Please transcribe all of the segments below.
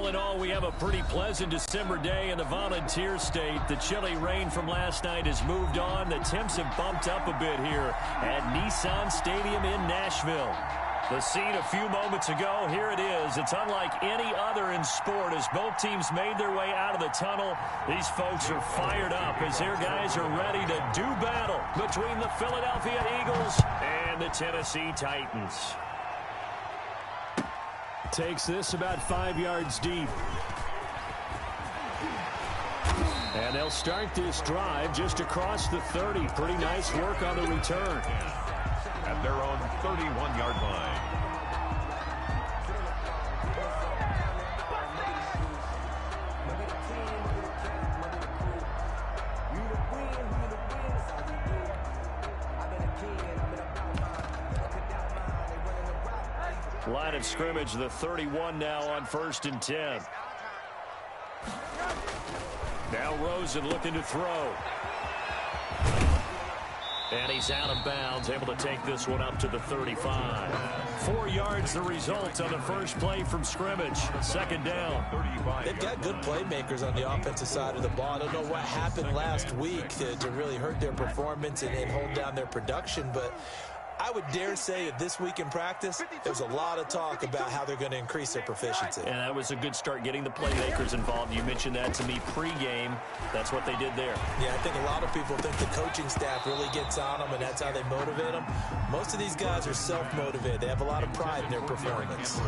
All in all, we have a pretty pleasant December day in the Volunteer State. The chilly rain from last night has moved on. The temps have bumped up a bit here at Nissan Stadium in Nashville. The scene a few moments ago, here it is. It's unlike any other in sport as both teams made their way out of the tunnel. These folks are fired up as their guys are ready to do battle between the Philadelphia Eagles and the Tennessee Titans. Takes this about 5 yards deep. And they'll start this drive just across the 30. Pretty nice work on the return. At their own 31-yard line. Line of scrimmage, the 31 now on 1st and 10. Now Rosen looking to throw. And he's out of bounds, able to take this one up to the 35. 4 yards the result on the first play from scrimmage. 2nd down. They've got good playmakers on the offensive side of the ball. I don't know what happened last week to really hurt their performance and hold down their production, but I would dare say that this week in practice, there's a lot of talk about how they're going to increase their proficiency. And that was a good start getting the playmakers involved. You mentioned that to me pregame. That's what they did there. Yeah, I think a lot of people think the coaching staff really gets on them, and that's how they motivate them. Most of these guys are self-motivated. They have a lot of pride in their performance.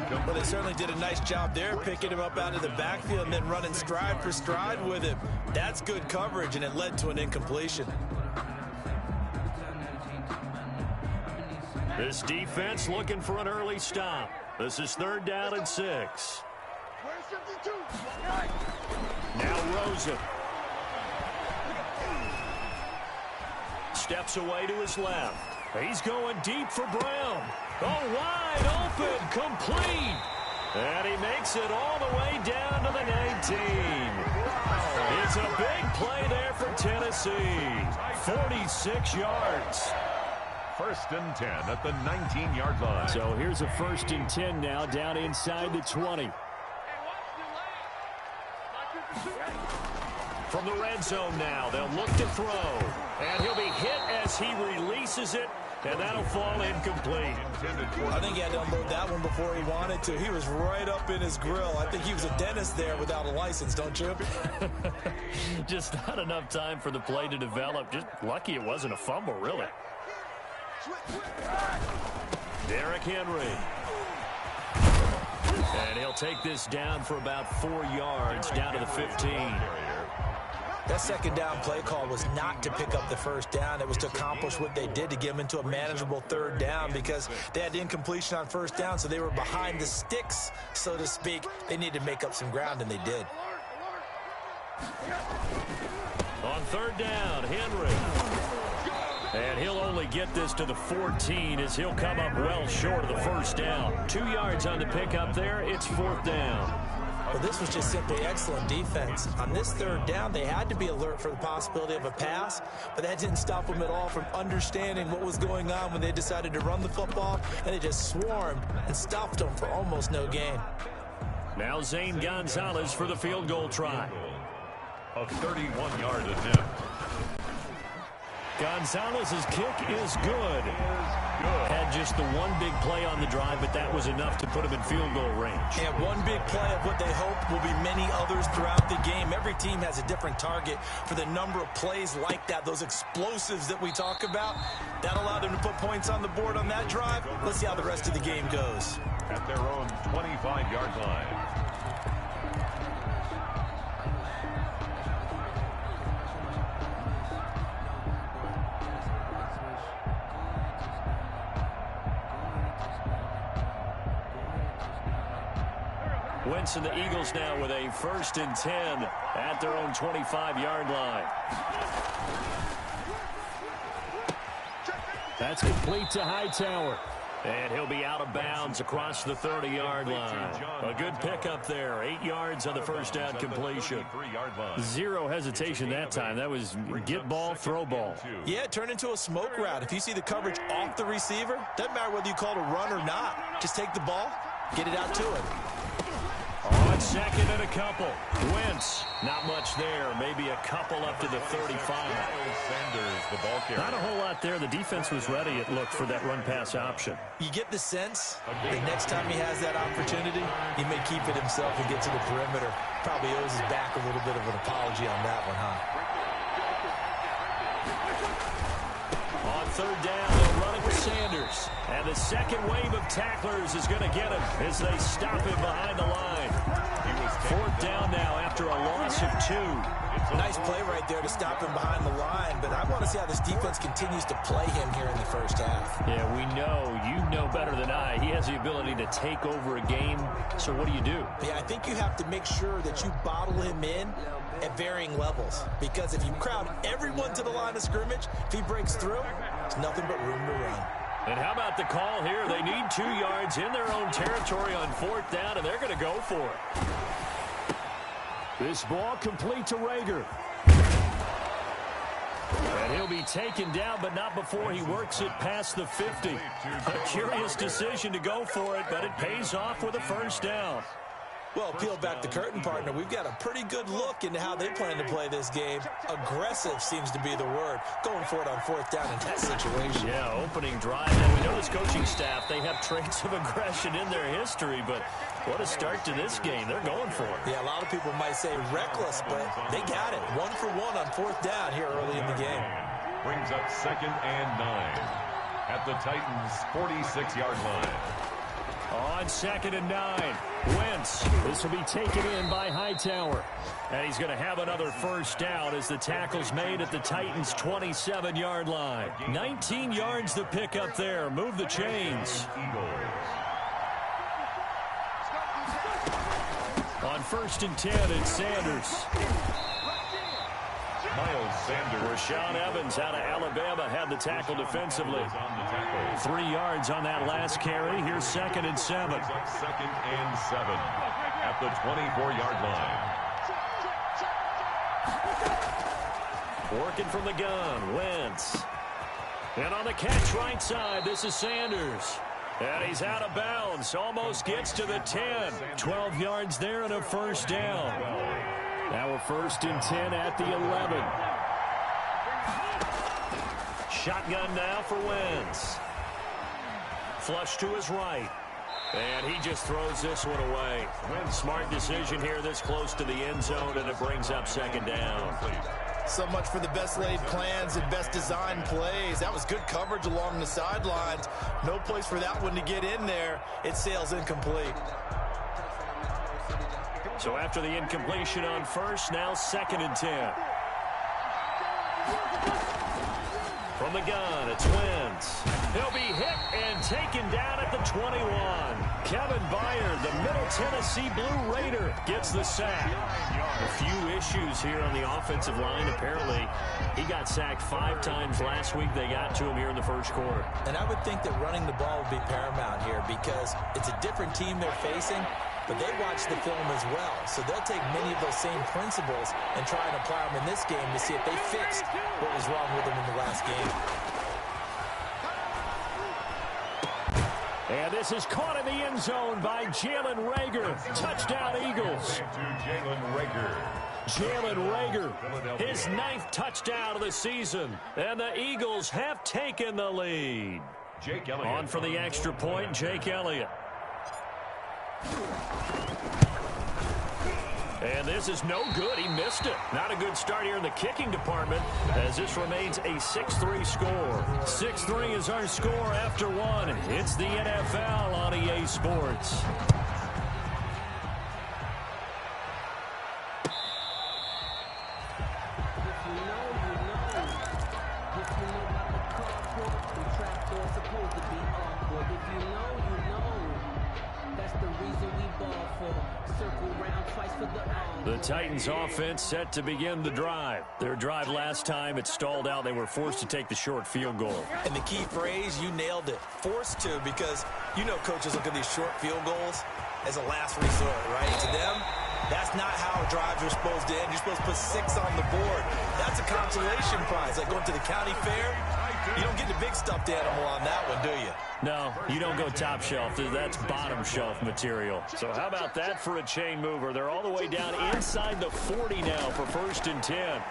Well, they certainly did a nice job there, picking him up out of the backfield and then running stride for stride with him. That's good coverage, and it led to an incompletion. This defense looking for an early stop. This is 3rd down and 6. Now Rosen. Steps away to his left. He's going deep for Brown. Oh, wide open, complete. And he makes it all the way down to the 19. It's a big play there for Tennessee. 46 yards. 1st and 10 at the 19-yard line. So here's a 1st and 10 now down inside the 20. From the red zone now, they'll look to throw. And he'll be hit as he releases it, and that'll fall incomplete. I think he had to unload that one before he wanted to. He was right up in his grill. I think he was a dentist there without a license, don't you? Just not enough time for the play to develop. Just lucky it wasn't a fumble, really. Derrick Henry. And he'll take this down for about 4 yards, down to the 15. That 2nd down play call was not to pick up the 1st down. It was to accomplish what they did to get them into a manageable 3rd down because they had incompletion on 1st down, so they were behind the sticks, so to speak. They needed to make up some ground, and they did. On 3rd down, Henry. And he'll only get this to the 14 as he'll come up well short of the 1st down. 2 yards on the pickup there. It's 4th down. Well, this was just simply excellent defense. On this 3rd down, they had to be alert for the possibility of a pass, but that didn't stop them at all from understanding what was going on when they decided to run the football, and they just swarmed and stopped them for almost no gain. Now Zane Gonzalez for the field goal try. A 31-yard attempt. Gonzalez's kick is good. Had just the one big play on the drive, but that was enough to put him in field goal range. And one big play of what they hope will be many others throughout the game. Every team has a different target for the number of plays like that, those explosives that we talk about. That allowed them to put points on the board on that drive. Let's see how the rest of the game goes. At their own 25-yard line. Wentz and the Eagles now with a 1st and 10 at their own 25-yard line. That's complete to Hightower. And he'll be out of bounds across the 30-yard line. A good pickup there. 8 yards on the 1st down completion. Zero hesitation that time. That was get ball, throw ball. Yeah, it turned into a smoke route. If you see the coverage off the receiver, doesn't matter whether you call it a run or not. Just take the ball, get it out to him. On Second and a couple. Wentz, not much there. Maybe a couple up to the 35. Sanders, the ball carrier. Not a whole lot there. The defense was ready, it looked, for that run-pass option. You get the sense that next time he has that opportunity, he may keep it himself and get to the perimeter. Probably owes his back a little bit of an apology on that one, huh? On third down, they'll run it with Sanders. And the second wave of tacklers is going to get him as they stop him behind the line. Fourth down now after a loss of 2. Nice play right there to stop him behind the line, but I want to see how this defense continues to play him here in the first half. Yeah, we know. You know better than I. He has the ability to take over a game. So what do you do? Yeah, I think you have to make sure that you bottle him in at varying levels, because if you crowd everyone to the line of scrimmage, if he breaks through, there's nothing but room to run. And how about the call here? They need 2 yards in their own territory on fourth down, and they're going to go for it. This ball complete to Rager. And he'll be taken down, but not before he works it past the 50. A curious decision to go for it, but it pays off with a first down. Well, peel back the curtain, partner. We've got a pretty good look into how they plan to play this game. Aggressive seems to be the word. Going for it on fourth down in that situation. Yeah, opening drive. Now, we know this coaching staff, they have traits of aggression in their history, but what a start to this game. They're going for it. Yeah, a lot of people might say reckless, but they got it. 1 for 1 on fourth down here early in the game. Brings up 2nd and 9 at the Titans' 46-yard line. On 2nd and 9, Wentz. This will be taken in by Hightower. And he's going to have another first down as the tackle's made at the Titans' 27-yard line. 19 yards to pick up there. Move the chains. On 1st and 10, it's Sanders. Miles Sanders. Rashaan Evans out of Alabama had the tackle defensively. 3 yards on that last carry. Here's 2nd and 7. 2nd and 7 at the 24-yard line. Working from the gun, Wentz. And on the catch right side, this is Sanders. And he's out of bounds. Almost gets to the 10. 12 yards there and a first down. Now a 1st and 10 at the 11. Shotgun now for Wentz. Flush to his right. And he just throws this one away. Smart decision here this close to the end zone, and it brings up 2nd down. So much for the best laid plans and best designed plays. That was good coverage along the sidelines. No place for that one to get in there. It sails incomplete. So after the incompletion on first, now 2nd and 10. From the gun, it's Wentz. He'll be hit and taken down at the 21. Kevin Byard, the Middle Tennessee Blue Raider, gets the sack. A few issues here on the offensive line. Apparently, he got sacked 5 times last week. They got to him here in the first quarter. And I would think that running the ball would be paramount here because it's a different team they're facing, but they watch the film as well. So they'll take many of those same principles and try and apply them in this game to see if they fixed what was wrong with them in the last game. And this is caught in the end zone by Jalen Reagor. Touchdown, Eagles. Jalen Reagor, his 9th touchdown of the season. And the Eagles have taken the lead. On for the extra point, Jake Elliott. And this is no good. He missed it. Not a good start here in the kicking department as this remains a 6-3 score. 6-3 is our score after 1. It's the NFL on EA Sports. The Titans offense set to begin the drive. Their drive last time, it stalled out. They were forced to take the short field goal. And the key phrase, you nailed it. Forced to, because you know coaches look at these short field goals as a last resort, right? To them, that's not how drives are supposed to end. You're supposed to put 6 on the board. That's a consolation prize. Like going to the county fair, You don't get the big stuffed animal on that one, do you? No, you don't go top shelf. That's bottom shelf material. So how about that for a chain mover? They're all the way down inside the 40 now for 1st and 10.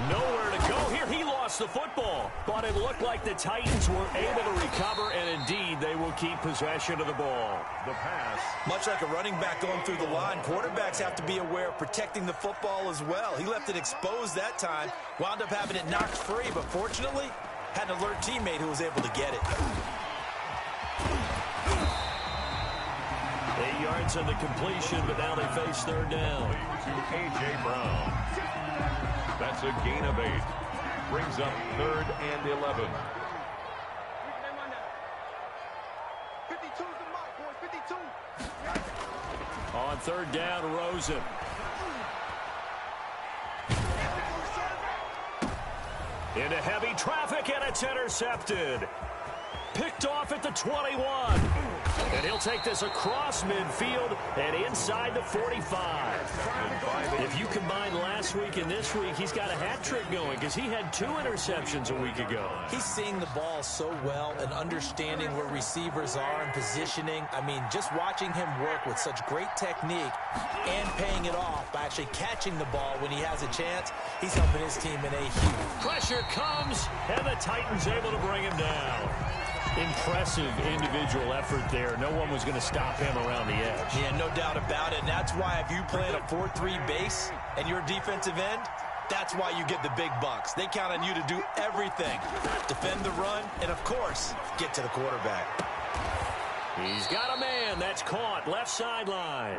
Nowhere to go here. He lost the football, but it looked like the Titans were able to recover, and indeed they will keep possession of the ball. The pass. Much like a running back going through the line, quarterbacks have to be aware of protecting the football as well. He left it exposed that time, wound up having it knocked free, but fortunately had an alert teammate who was able to get it. 8 yards on the completion, but now they face 3rd down. To A.J. Brown. That's a gain of 8. Brings up 3rd and 11. 52's the mark, boys. 52. On 3rd down, Rosen. Into heavy traffic, and it's intercepted. Picked off at the 21. And he'll take this across midfield and inside the 45. If you combine last week and this week, he's got a hat trick going because he had 2 interceptions a week ago. He's seeing the ball so well and understanding where receivers are and positioning. I mean, just watching him work with such great technique and paying it off by actually catching the ball when he has a chance, he's helping his team in a huge. Pressure comes, and the Titans able to bring him down. Impressive individual effort there. No one was going to stop him around the edge. Yeah, no doubt about it. And that's why if you play in a 4-3 base and you're defensive end, that's why you get the big bucks. They count on you to do everything. Defend the run and, of course, get to the quarterback. He's got a man. That's caught. Left sideline.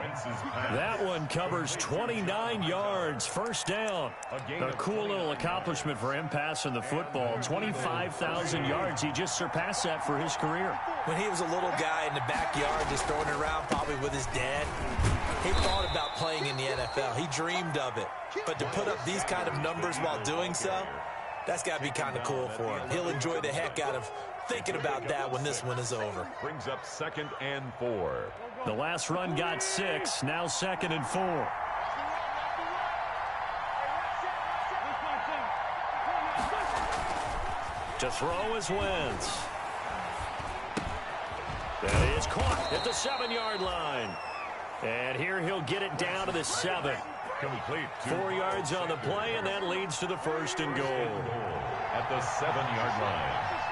That one covers 29 yards. 1st down. A cool little accomplishment for him passing the football. 25,000 yards. He just surpassed that for his career. When he was a little guy in the backyard just throwing it around probably with his dad, he thought about playing in the NFL. He dreamed of it. But to put up these kind of numbers while doing so, that's got to be kind of cool for him. He'll enjoy the heck out of thinking about that when this one is over. Brings up 2nd and 4. The last run got 6. Now 2nd and 4. To throw is Wentz. That is caught at the 7-yard line. And here he'll get it down to the 7. Complete. 4 yards on the play, and that leads to the 1st and goal. At the 7-yard line.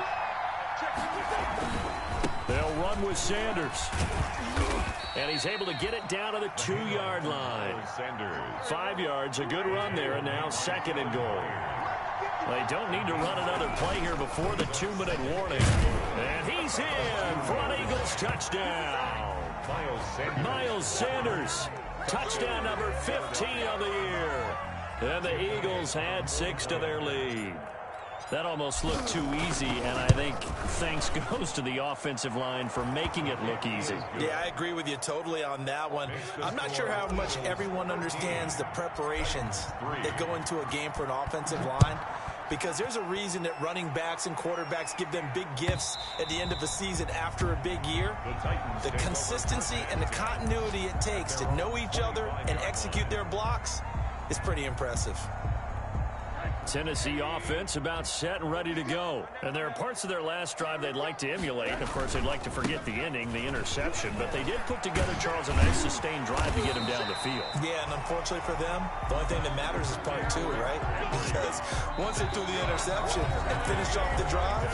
They'll run with Sanders. And he's able to get it down to the 2-yard line. 5 yards, a good run there, and now 2nd and goal. They don't need to run another play here before the 2-minute warning. And he's in for an Eagles touchdown. Miles Sanders, touchdown number 15 on the year. And the Eagles had 6 to their lead. That almost looked too easy, and I think thanks goes to the offensive line for making it look easy. Yeah, I agree with you totally on that one. I'm not sure how much everyone understands the preparations that go into a game for an offensive line, because there's a reason that running backs and quarterbacks give them big gifts at the end of a season after a big year. The consistency and the continuity it takes to know each other and execute their blocks is pretty impressive. Tennessee offense about set and ready to go. And there are parts of their last drive they'd like to emulate. Of course, they'd like to forget the ending, the interception. But they did put together, Charles, a nice sustained drive to get him down the field. Yeah, and unfortunately for them, the only thing that matters is part 2, right? Because once they threw the interception and finished off the drive,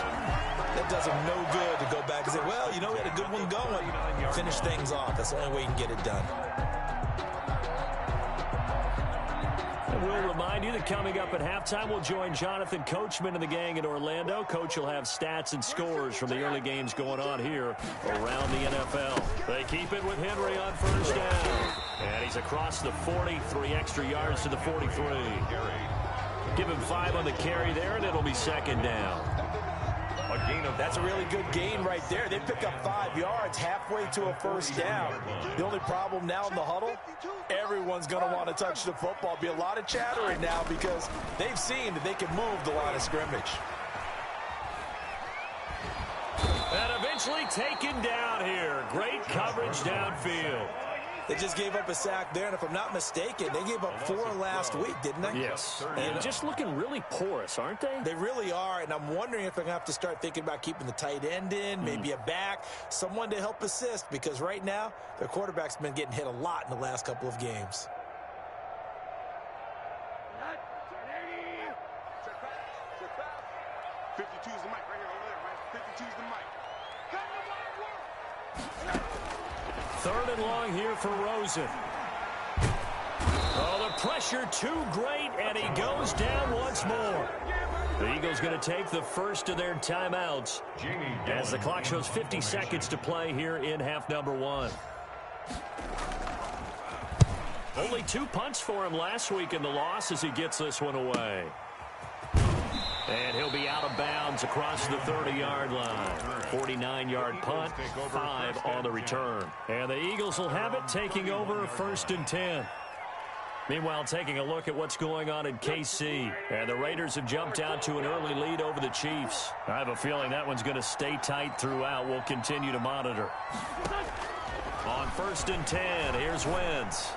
that does them no good to go back and say, well, you know, we had a good one going. Finish things off. That's the only way you can get it done. We'll remind you that coming up at halftime, we'll join Jonathan Coachman and the gang in Orlando. Coach will have stats and scores from the early games going on here around the NFL. They keep it with Henry on 1st down. And he's across the 40, 3 extra yards to the 43. Give him 5 on the carry there, and it'll be 2nd down. That's a really good gain right there. They pick up 5 yards halfway to a 1st down. The only problem now in the huddle, everyone's going to want to touch the football. Be a lot of chattering now because they've seen that they can move the line of scrimmage. And eventually taken down here. Great coverage downfield. They just gave up a sack there, and if I'm not mistaken, they gave up 4 last week, didn't they? Yes. And just looking really porous, aren't they? They really are, and I'm wondering if they're going to have to start thinking about keeping the tight end in, maybe a back, someone to help assist, because right now, their quarterback's been getting hit a lot in the last couple of games. 52's the mic right here over there, right? 52's the mic. Third and long here for Rosen. Oh, the pressure too great, and he goes down once more. The Eagles going to take the first of their timeouts as the clock shows 50 seconds to play here in half number 1. Only 2 punts for him last week in the loss as he gets this one away. And he'll be out of bounds across the 30-yard line. 49-yard punt, 5 on the return. And the Eagles will have it, taking over 1st and 10. Meanwhile, taking a look at what's going on in KC. And the Raiders have jumped out to an early lead over the Chiefs. I have a feeling that one's going to stay tight throughout. We'll continue to monitor. On 1st and 10, here's Wentz.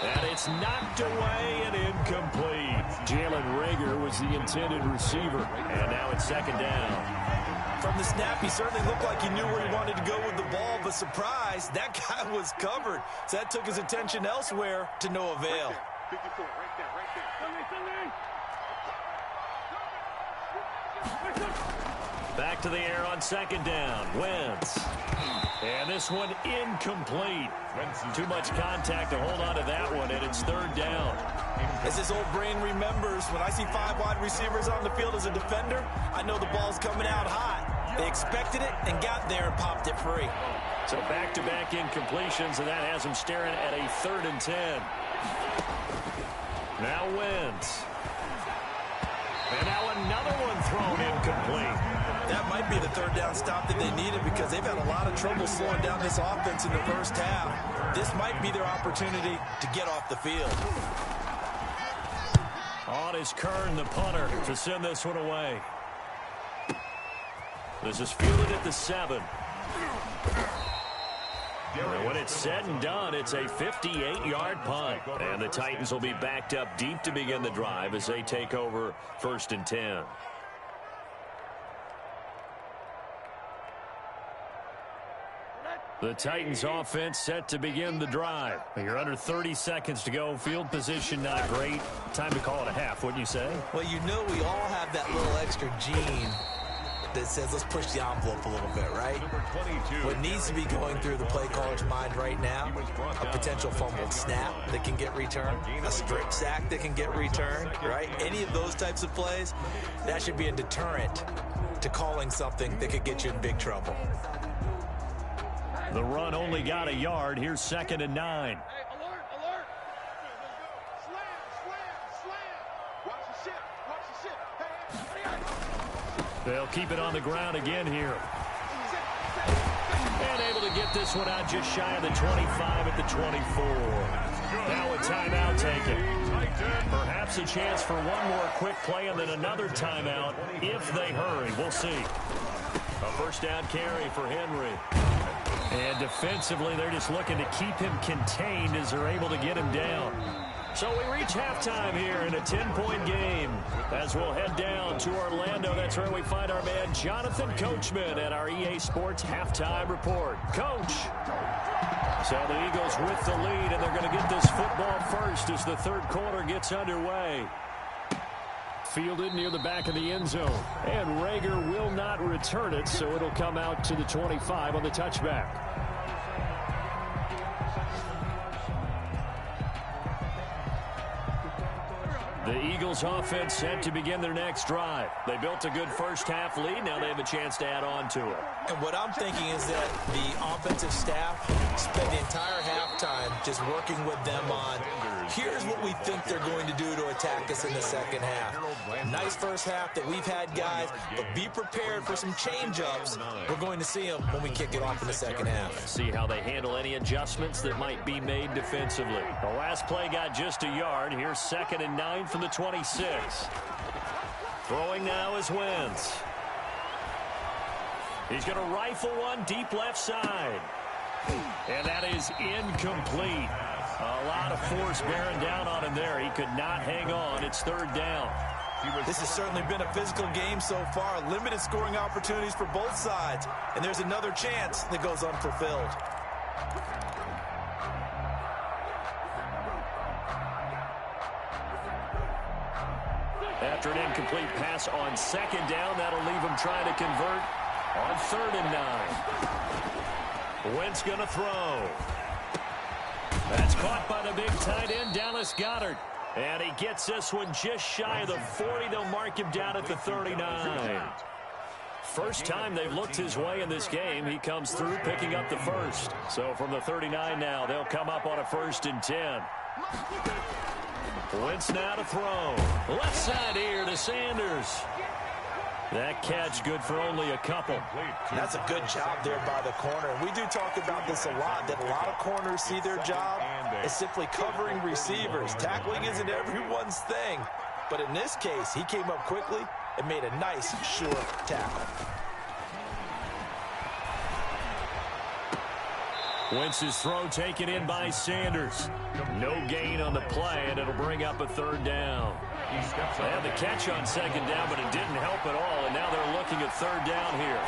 And it's knocked away and incomplete. Jalen Reagor was the intended receiver. And now it's 2nd down. From the snap, he certainly looked like he knew where he wanted to go with the ball, but surprise, that guy was covered. So that took his attention elsewhere to no avail. 54, right there, right there. Back to the air on 2nd down. Wentz. And this one incomplete. Too much contact to hold on to that one, and it's 3rd down. As his old brain remembers, when I see 5 wide receivers on the field as a defender, I know the ball's coming out hot. They expected it and got there and popped it free. So back-to-back incompletions, and that has him staring at a 3rd and 10. Now Wentz. And now another one thrown incomplete. That might be the 3rd down stop that they needed because they've had a lot of trouble slowing down this offense in the first half. This might be their opportunity to get off the field. On is Kern, the punter, to send this one away. This is fielded at the 7. And when it's said and done, it's a 58-yard punt. And the Titans will be backed up deep to begin the drive as they take over 1st and 10. The Titans offense set to begin the drive. You're under 30 seconds to go. Field position not great. Time to call it a half, wouldn't you say? Well, you know we all have that little extra gene that says let's push the envelope a little bit, right? What needs to be going through the play caller's mind right now, a potential fumbled snap that can get returned, a strip sack that can get returned, right? Any of those types of plays, that should be a deterrent to calling something that could get you in big trouble. The run only got a yard. Here's 2nd and 9. Hey, alert, alert. Slam, slam, slam. Watch the ship, watch the ship. Hey. They'll keep it on the ground again here. And able to get this one out just shy of the 25 at the 24. Now a timeout taken. Perhaps a chance for one more quick play and then another timeout if they hurry. We'll see. A 1st down carry for Henry. And defensively, they're just looking to keep him contained as they're able to get him down. So we reach halftime here in a 10-point game. As we'll head down to Orlando, that's where we find our man Jonathan Coachman at our EA Sports Halftime Report. Coach. So the Eagles with the lead, and they're going to get this football first as the 3rd quarter gets underway. Fielded near the back of the end zone. And Reagor will not return it, so it'll come out to the 25 on the touchback. The Eagles offense set to begin their next drive. They built a good first half lead. Now they have a chance to add on to it. And what I'm thinking is that the offensive staff spent the entire halftime just working with them on, here's what we think they're going to do to attack us in the second half. Nice first half that we've had, guys, but be prepared for some change-ups. We're going to see them when we kick it off in the second half. See how they handle any adjustments that might be made defensively. The last play got just a yard. Here's 2nd and 9 from the 26. Throwing now is Wentz. He's going to rifle one deep left side. And that is incomplete. A lot of force bearing down on him there. He could not hang on. It's third down. This has certainly been a physical game so far. Limited scoring opportunities for both sides. And there's another chance that goes unfulfilled. After an incomplete pass on second down, that'll leave him trying to convert on 3rd and 9. Wentz going to throw. That's caught by the big tight end, Dallas Goedert. And he gets this one just shy of the 40. They'll mark him down at the 39. First time they've looked his way in this game. He comes through picking up the first. So from the 39 now, they'll come up on a 1st and 10. Wentz now to throw. Left side here to Sanders. That catch good for only a couple. That's a good job there by the corner. And we do talk about this a lot, that a lot of corners see their job as simply covering receivers. Tackling isn't everyone's thing. But in this case, he came up quickly and made a nice, sure tackle. Wentz's throw taken in by Sanders. No gain on the play, and it'll bring up a 3rd down. They had the catch on 2nd down, but it didn't help at all, and now they're looking at 3rd down here.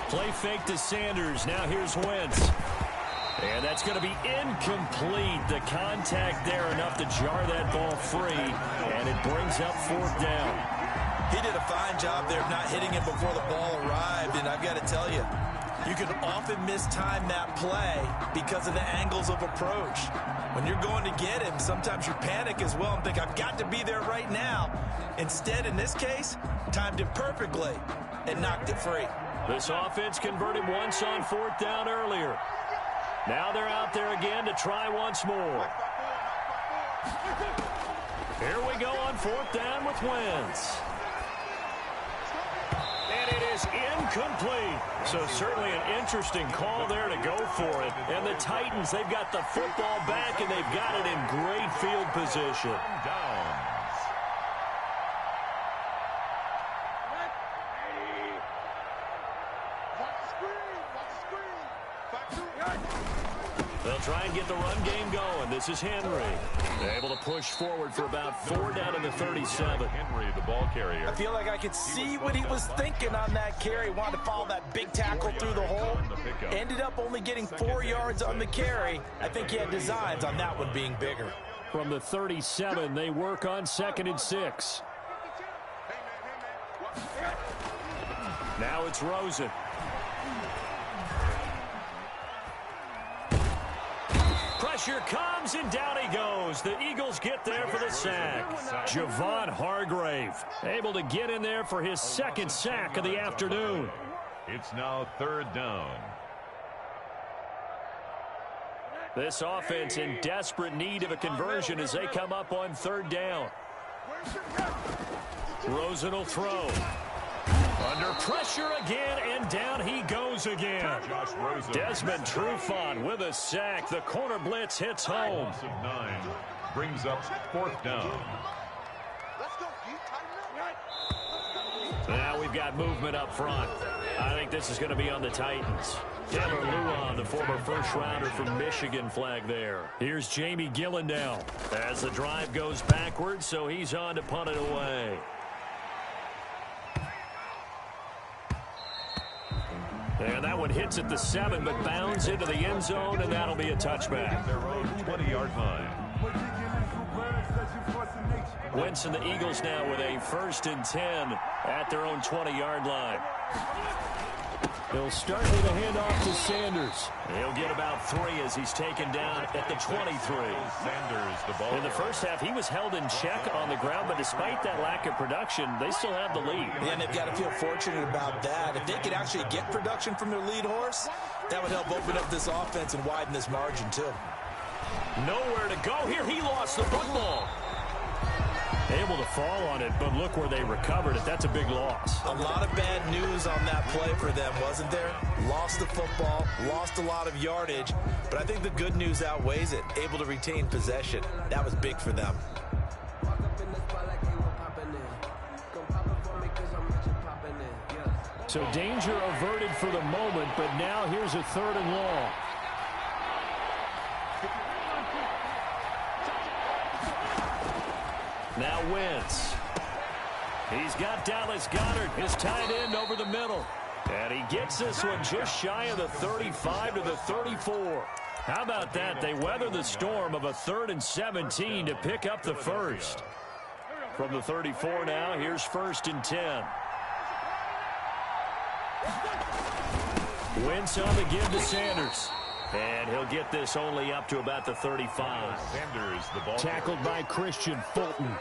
Play fake to Sanders. Now here's Wentz. And that's going to be incomplete. The contact there enough to jar that ball free, and it brings up 4th down. He did a fine job there of not hitting him before the ball arrived, and I've got to tell you, you can often mistime that play because of the angles of approach. When you're going to get him, sometimes you panic as well and think, I've got to be there right now. Instead, in this case, timed it perfectly and knocked it free. This offense converted once on 4th down earlier. Now they're out there again to try once more. Here we go on 4th down with Wentz. And it is incomplete. So certainly an interesting call there to go for it. And the Titans, they've got the football back, and they've got it in great field position. They'll try and get the run game going. This is Henry. They're able to push forward for about 4 down to the 37. Henry, the ball carrier. I feel like I could see what he was thinking on that carry. Wanted to follow that big tackle through the hole. Ended up only getting 4 yards on the carry. I think he had designs on that one being bigger. From the 37, they work on 2nd and 6. Now it's Rosen. Pressure comes, and down he goes. The Eagles get there for the sack. Javon Hargrave able to get in there for his 2nd sack of the afternoon. It's now 3rd down. This offense in desperate need of a conversion as they come up on 3rd down. Rosen will throw. Under pressure again, and down he goes again. Desmond Trufant with a sack. The corner blitz hits home. Loss of 9 brings up 4th down. Now we've got movement up front. I think this is going to be on the Titans. Taylor Lewan, the former first-rounder from Michigan, flag there. Here's Jamie Gillen now as the drive goes backwards, so he's on to punt it away. And that one hits at the 7, but bounds into the end zone, and that'll be a touchback. Their own 20-yard line. Wentz and the Eagles now with a 1st and 10 at their own 20-yard line. He'll start with a handoff to Sanders. He'll get about 3 as he's taken down at the 23. Sanders, the ball. In the first half, he was held in check on the ground, but despite that lack of production, they still have the lead. Yeah, and they've got to feel fortunate about that. If they could actually get production from their lead horse, that would help open up this offense and widen this margin, too. Nowhere to go here. He lost the football. Able to fall on it, but look where they recovered it. That's a big loss. A lot of bad news on that play for them, wasn't there? Lost the football, lost a lot of yardage, but I think the good news outweighs it. Able to retain possession. That was big for them. So danger averted for the moment, but now here's a 3rd and long. Now Wentz. He's got Dallas Goedert, his tight end, over the middle. And he gets this one just shy of the 35 to the 34. How about that? They weather the storm of a 3rd and 17 to pick up the first. From the 34 now, here's 1st and 10. Wentz on the give to Sanders. And he'll get this only up to about the 35. Sanders, the ball Tackled by Christian Fulton.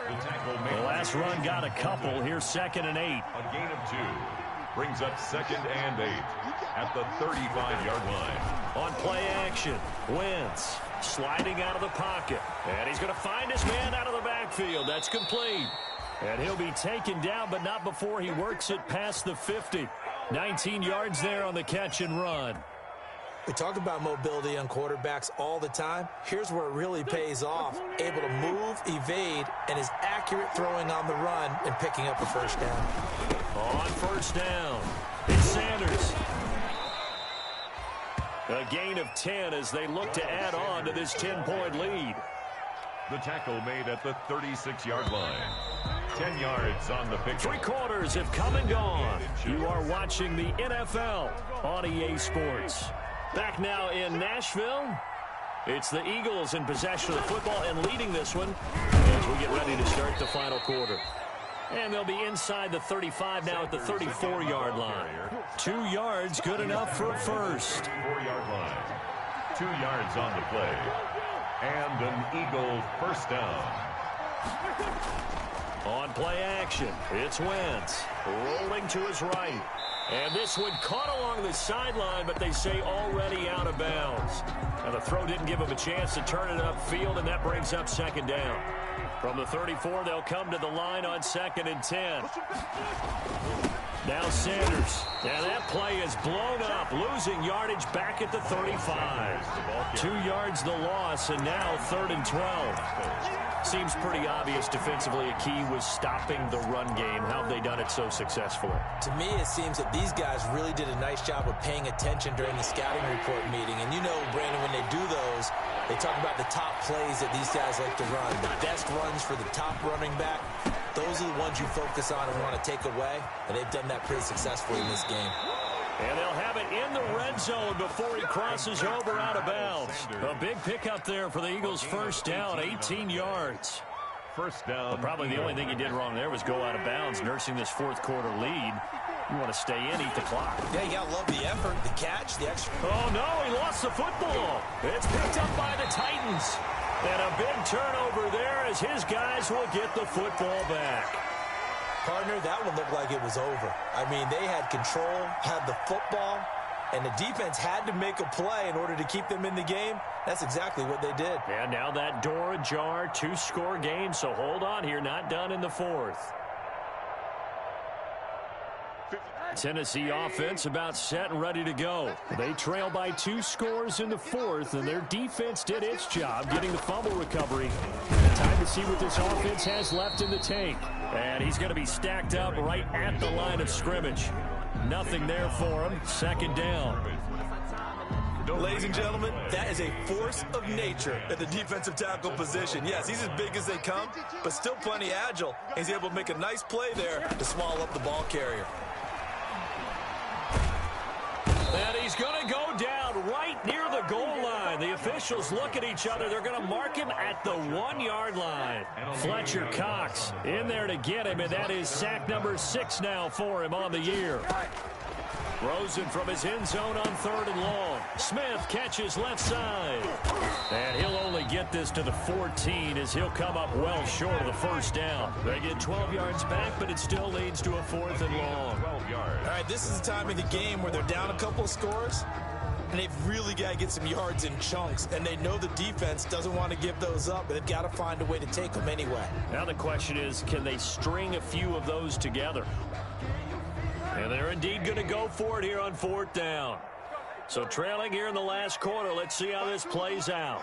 The last run got a couple. Here's 2nd and 8. A gain of 2. Brings up 2nd and 8 at the 35-yard line. On play action, Wentz sliding out of the pocket. And he's going to find his man out of the backfield. That's complete. And he'll be taken down, but not before he works it past the 50. 19 yards there on the catch and run. We talk about mobility on quarterbacks all the time. Here's where it really pays off. Able to move, evade, and is accurate throwing on the run and picking up a 1st down. On 1st down, it's Sanders. A gain of 10 as they look to add on to this 10-point lead. The tackle made at the 36-yard line. 10 yards on the pick. 3 quarters have come and gone. You are watching the NFL on EA Sports. Back now in Nashville, it's the Eagles in possession of the football and leading this one as we get ready to start the final quarter. And they'll be inside the 35 now at the 34-yard line. 2 yards, good enough for a first. 4-yard line. 2 yards on the play. And an Eagle 1st down. On play action, it's Wentz rolling to his right. And this one caught along the sideline, but they say already out of bounds. Now the throw didn't give him a chance to turn it upfield, and that brings up 2nd down. From the 34, they'll come to the line on 2nd and 10. Now Sanders. Now that play is blown up, losing yardage back at the 35. 2 yards the loss, and now 3rd and 12. Seems pretty obvious defensively a key was stopping the run game. How have they done it so successfully? To me, it seems that these guys really did a nice job of paying attention during the scouting report meeting. And you know, Brandon, when they do those, they talk about the top plays that these guys like to run. The best runs for the top running back. Those are the ones you focus on and want to take away. And they've done that pretty successfully in this game. And they'll have it in the red zone before he crosses over out of bounds. A big pickup there for the Eagles' 1st down, 18 yards. 1st down. But probably the only thing he did wrong there was go out of bounds, nursing this 4th quarter lead. You want to stay in, eat the clock. Yeah, you got to love the effort, the catch, the extra. Oh, no, he lost the football. It's picked up by the Titans. And a big turnover there as his guys will get the football back. Partner, that one looked like it was over. I mean, they had control, had the football, and the defense had to make a play in order to keep them in the game. That's exactly what they did. And now that door ajar, 2-score game, so hold on here, not done in the 4th. Tennessee offense about set and ready to go. They trail by 2 scores in the 4th, and their defense did its job getting the fumble recovery. Time to see what this offense has left in the tank. And he's going to be stacked up right at the line of scrimmage. Nothing there for him. 2nd down. Ladies and gentlemen, that is a force of nature at the defensive tackle position. Yes, he's as big as they come, but still plenty agile. He's able to make a nice play there to swallow up the ball carrier. And he's going to go down right near the goal line. The officials look at each other. They're going to mark him at the 1-yard line. Fletcher Cox in there to get him, and that is sack number 6 now for him on the year. Rosen from his end zone on 3rd and long. Smith catches left side. And he'll only get this to the 14 as he'll come up well short of the 1st down. They get 12 yards back, but it still leads to a 4th and long. 12 yards. All right, this is the time of the game where they're down a couple of scores, and they've really got to get some yards in chunks, and they know the defense doesn't want to give those up, but they've got to find a way to take them anyway. Now the question is, can they string a few of those together? And they're indeed going to go for it here on 4th down. So trailing here in the last quarter, let's see how this plays out.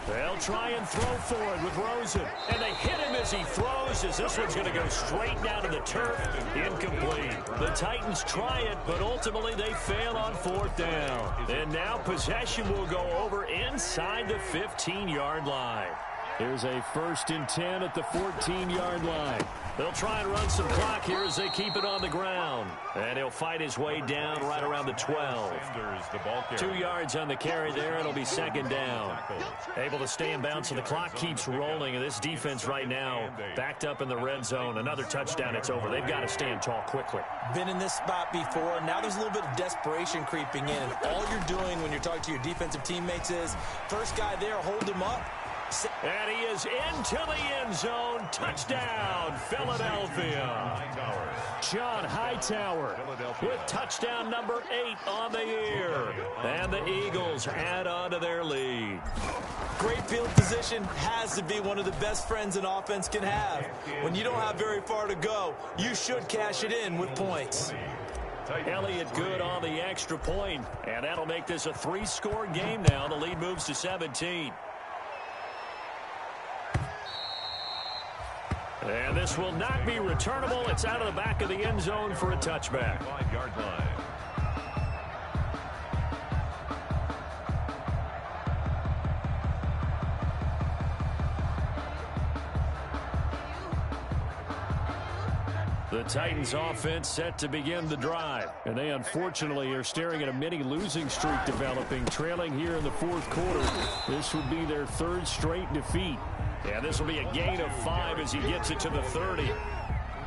They'll try and throw for it with Rosen. And they hit him as he throws, as this one's going to go straight down to the turf. Incomplete. The Titans try it, but ultimately they fail on 4th down. And now possession will go over inside the 15-yard line. Here's a 1st and 10 at the 14-yard line. They'll try and run some clock here as they keep it on the ground. And he'll fight his way down right around the 12. 2 yards on the carry there. It'll be 2nd down. Able to stay in bounds, so the clock keeps rolling. And this defense right now backed up in the red zone. Another touchdown, it's over. They've got to stand tall quickly. Been in this spot before. Now there's a little bit of desperation creeping in. And all you're doing when you're talking to your defensive teammates is, first guy there, hold him up. And he is into the end zone. Touchdown, Philadelphia. John Hightower with touchdown number 8 on the year. And the Eagles add on to their lead. Great field position has to be one of the best friends an offense can have. When you don't have very far to go, you should cash it in with points. Elliott good on the extra point, and that'll make this a 3-score game now. The lead moves to 17. And this will not be returnable. It's out of the back of the end zone for a touchback. 5-yard line. The Titans offense set to begin the drive. And they unfortunately are staring at a mini losing streak developing, trailing here in the 4th quarter. This would be their 3rd straight defeat. And this will be a gain of 5 as he gets it to the 30.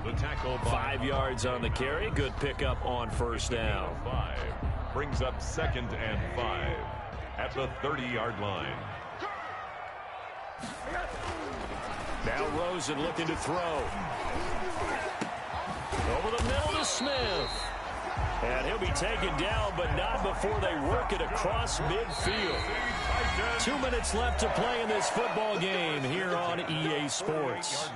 The tackle 5 yards on the carry. Good pickup on 1st down. 5 brings up 2nd and 5 at the 30-yard line. Now Rosen looking to throw. Over the middle to Smith. And he'll be taken down, but not before they work it across midfield. 2 minutes left to play in this football game here on EA Sports.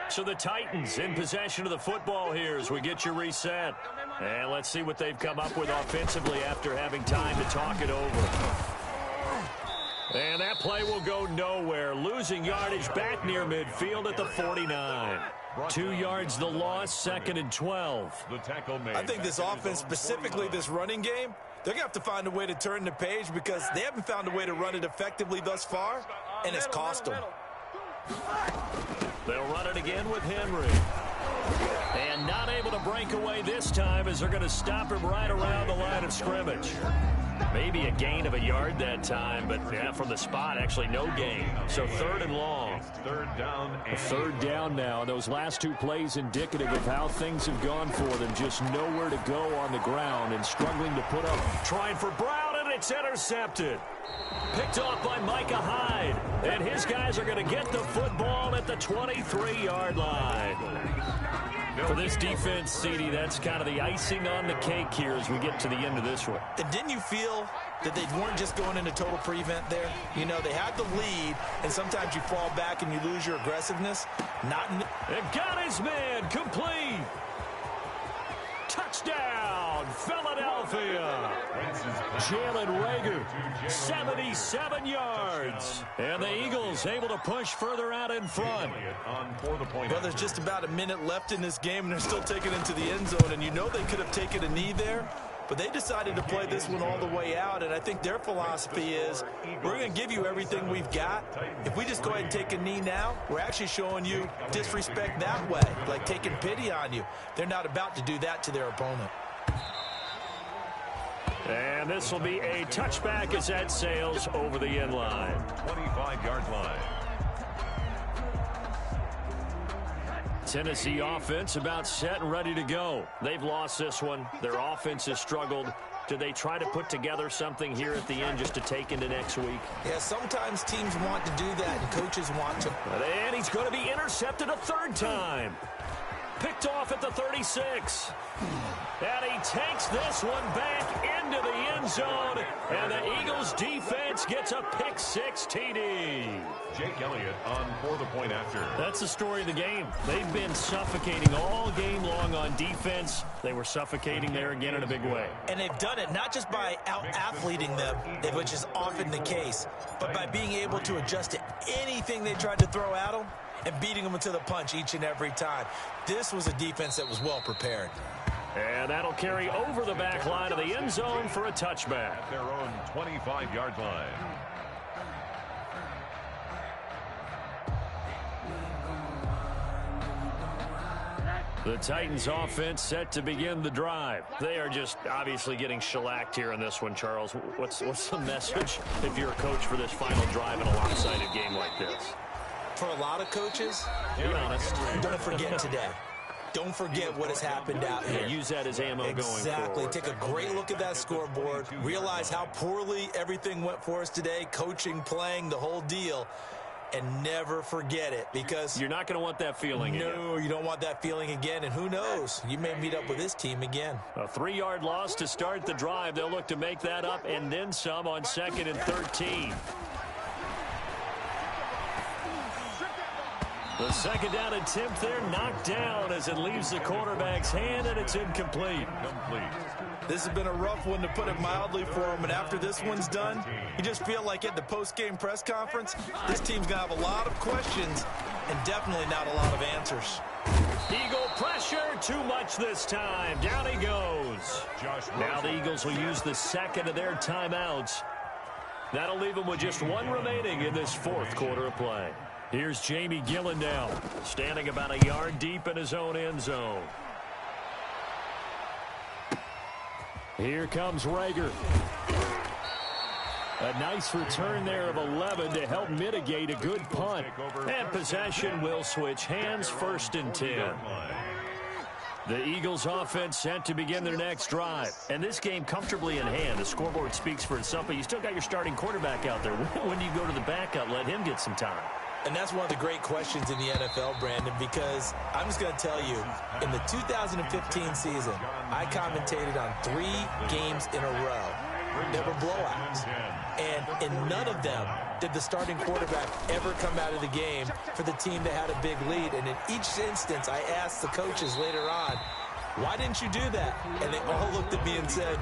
So the Titans in possession of the football here as we get you reset. And let's see what they've come up with offensively after having time to talk it over. And that play will go nowhere. Losing yardage back near midfield at the 49. 2 yards the loss, 2nd and 12. The tackle made. I think this offense, specifically this running game, they're going to have to find a way to turn the page because they haven't found a way to run it effectively thus far, and it's cost them. They'll run it again with Henry. And not able to break away this time as they're going to stop him right around the line of scrimmage. Maybe a gain of a yard that time, but yeah, from the spot, actually no gain. So 3rd and long. 3rd down. And 3rd down now. Those last 2 plays indicative of how things have gone for them. Just nowhere to go on the ground and struggling to put up. Trying for Brown, and it's intercepted. Picked off by Micah Hyde. And his guys are going to get the football at the 23-yard line. For this defense, CD, that's kind of the icing on the cake here as we get to the end of this one. And didn't you feel that they weren't just going into total prevent there? You know, they had the lead, and sometimes you fall back and you lose your aggressiveness. And got his man complete. Touchdown, Philadelphia. Jalen Reagor, 77 yards. And the Eagles able to push further out in front. Well, there's just about a minute left in this game, and they're still taking it to the end zone. And you know they could have taken a knee there, but they decided to play this one all the way out. And I think their philosophy is, we're going to give you everything we've got. If we just go ahead and take a knee now, we're actually showing you disrespect that way, like taking pity on you. They're not about to do that to their opponent. And this will be a touchback as that sails over the end line. 25-yard line. Tennessee offense about set and ready to go. They've lost this one. Their offense has struggled. Do they try to put together something here at the end just to take into next week? Yeah, sometimes teams want to do that, and coaches want to. And he's going to be intercepted a 3rd time. picked off at the 36. And he takes this one back into the end zone. And the Eagles defense gets a pick six TD. Jake Elliott on for the point after. That's the story of the game. They've been suffocating all game long on defense. They were suffocating there again in a big way. And they've done it not just by out-athleting them, which is often the case, but by being able to adjust to anything they tried to throw at them and beating them to the punch each and every time. This was a defense that was well prepared. And that'll carry over the back line of the end zone for a touchback. At their own 25-yard line. The Titans offense set to begin the drive. They are just obviously getting shellacked here in this one, Charles. What's the message if you're a coach for this final drive in a lopsided game like this? For a lot of coaches, be honest, don't forget today. Don't forget what has happened out here. Use that as ammo going forward. Exactly. Take a great look at that scoreboard. Realize how poorly everything went for us today. Coaching, playing, the whole deal. And never forget it, because you're not going to want that feeling again. No, you don't want that feeling again. And who knows? You may meet up with this team again. A 3-yard loss to start the drive. They'll look to make that up and then some on 2nd and 13. The second down attempt there knocked down as it leaves the quarterback's hand, and it's incomplete. This has been a rough one, to put it mildly, for him. And after this one's done, you just feel like at the post-game press conference, this team's going to have a lot of questions and definitely not a lot of answers. Eagle pressure, too much this time. Down he goes. Now the Eagles will use the second of their timeouts. That'll leave them with just one remaining in this fourth quarter of play. Here's Jamie Gillandale, standing about a yard deep in his own end zone. Here comes Rager. A nice return there of 11 to help mitigate a good punt. And possession will switch hands, 1st and 10. The Eagles offense set to begin their next drive. And this game comfortably in hand. The scoreboard speaks for itself, but you still got your starting quarterback out there. When do you go to the backup, let him get some time? And that's one of the great questions in the NFL, Brandon, because I'm just going to tell you, in the 2015 season, I commentated on 3 games in a row. There were blowouts. And in none of them did the starting quarterback ever come out of the game for the team that had a big lead. And in each instance, I asked the coaches later on, why didn't you do that? And they all looked at me and said,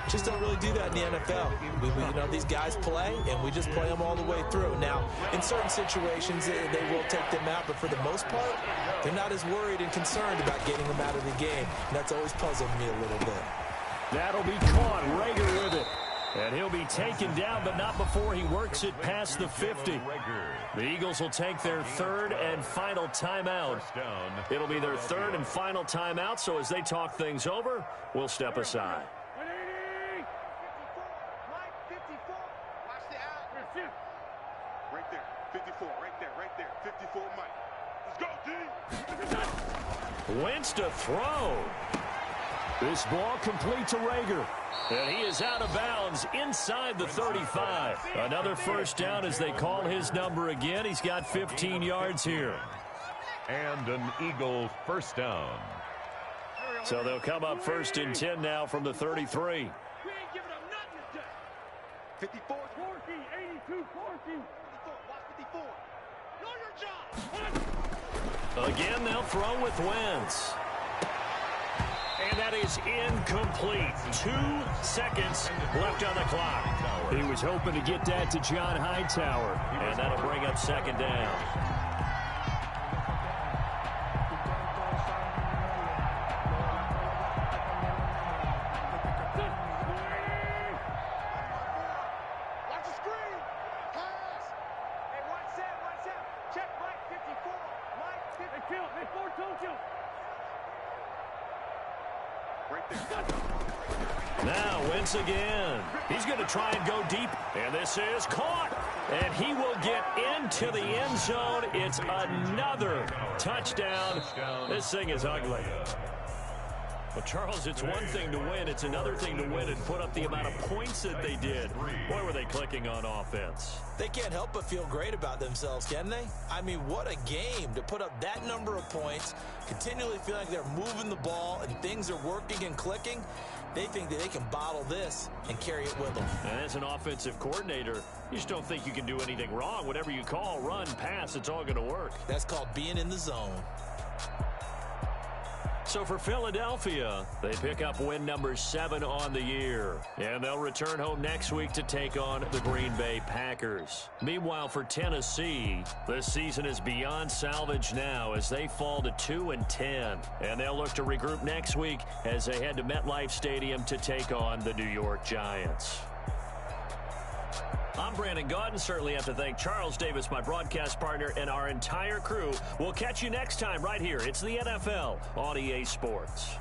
just don't really do that in the NFL. You know, these guys play, and we just play them all the way through. Now, in certain situations, they will take them out, but for the most part, they're not as worried and concerned about getting them out of the game. And that's always puzzled me a little bit. That'll be caught. Rager with it. And he'll be taken down, but not before he works it past the 50. The Eagles will take their 3rd and final timeout. It'll be their 3rd and final timeout, so as they talk things over, we'll step aside. Right there, 54, right there, 54, Mike. Let's go, D! Wentz to throw. This ball complete to Rager. And he is out of bounds inside the 35. Another 1st down as they call his number again. He's got 15 yards here. And an Eagle 1st down. So they'll come up 1st and 10 now from the 33. We ain't giving up nothing today. 54, 40, 82, 40. 54, watch 54. Know your job. Again, they'll throw with Wentz. And that is incomplete. 2 seconds left on the clock. He was hoping to get that to John Hightower. And that'll bring up 2nd down. Now Wentz again. He's going to try and go deep. And this is caught. And he will get into the end zone. It's another touchdown. This thing is ugly. Well, Charles, it's one thing to win. It's another thing to win and put up the amount of points that they did. Boy, were they clicking on offense. They can't help but feel great about themselves, can they? I mean, what a game to put up that number of points, continually feel like they're moving the ball and things are working and clicking. They think that they can bottle this and carry it with them. And as an offensive coordinator, you just don't think you can do anything wrong. Whatever you call, run, pass, it's all going to work. That's called being in the zone. So for Philadelphia, they pick up win number 7 on the year. And they'll return home next week to take on the Green Bay Packers. Meanwhile, for Tennessee, this season is beyond salvage now as they fall to 2-10. And they'll look to regroup next week as they head to MetLife Stadium to take on the New York Giants. I'm Brandon Gaudin. Certainly have to thank Charles Davis, my broadcast partner, and our entire crew. We'll catch you next time right here. It's the NFL on EA Sports.